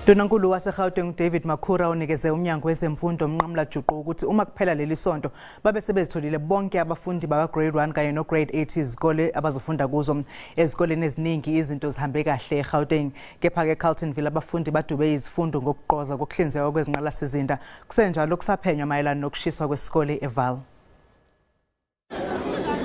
UNdunankulu waseGauteng uDavid Makhura unikeze uMnyango wezemfundo umnqamulajuqu ukuthi uma kuphela leli sonto babe sebezitholile bonke abafundi bakaGrade 1 kanye noGrade 8 izikole abazofunda kuzo. Ezikoleni eziningi izinto zihambe kahle eGauteng. Kepha eCarltonville abafundi badube izifundo ngokuqoza kokuhlinzeka kwezinqalasizinda. Kusenjalo kusaphenywa mayelana nokushiswa kwesikole eVaal.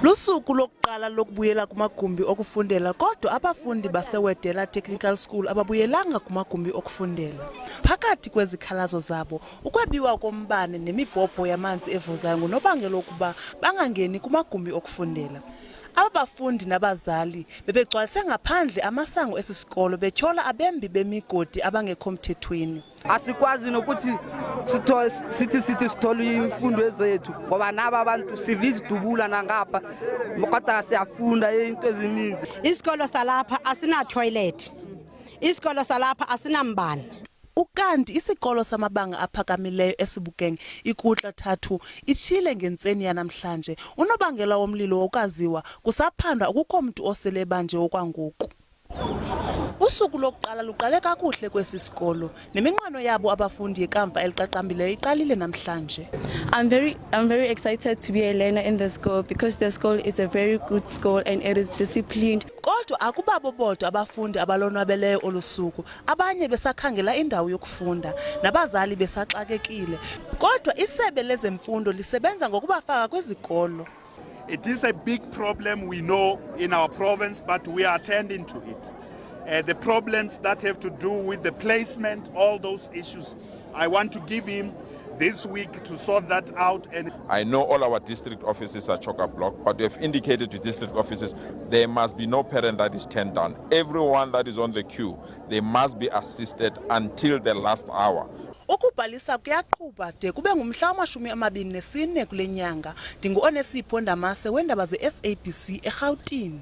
Lusuku lokuqala lokubuyela kumagumbi okufundela kodwa abafundi basewedela Technical School ababuyelanga kumagumbi okufundela. Phakathi kwezikhalazo zabo ukwebiwa kombane nemibhobho yamanzi evuzayo ngonobangela ukuba bangangeni kumagumbi okufundela. Abafundi nabazali bebegcwalise ngaphandle amasango esisikolo bethola abembi bemigodi abangekho mthethweni. Asikwazi nokuthi sithi sithola imfundo ezethu ngoba naba abantu sividubula nangapha kodwa siyafunda into eziningi. Isikolo salapha asina toilet. Isikolo salapha asinambane. Ukanti isikolo samabanga aphakamileyo eSebokeng ikutla 3 ichile ngentseni yanamhlanje unobangela womlilo okaziwa kusaphandwa akukho umuntu osele banje okwangoku. Usuku lokuqala luqale kakuhle kwesisikolo neminqano yabo abafundi ekamva eliqaqambileyo iqalile namhlanje. I'm very excited to be a learner in the school because the school is a very good school and it is disciplined. Kodwa akubabo bodwa abafundi abalonwabeleyo olusuku, abanye besakhangela indawo yokufunda nabazali besaxakekile. Kodwa isebe lezemfundo lisebenza ngokubafaka kwezikolo. It is a big problem we know in our province, but we are attending to it. The problems that have to do with the placement, all those issues, I want to give him this week to sort that out. And I know all our district offices are chock-a-block, but we have indicated to district offices there must be no parent that is turned down. Everyone that is on the queue, they must be assisted until the last hour. Ukubhalisa kuyaqhuba de kube ngumhla wama-24 kule nyanga. Ndingu-Onesipho Ndamase wendaba ze-SABC eGauteng.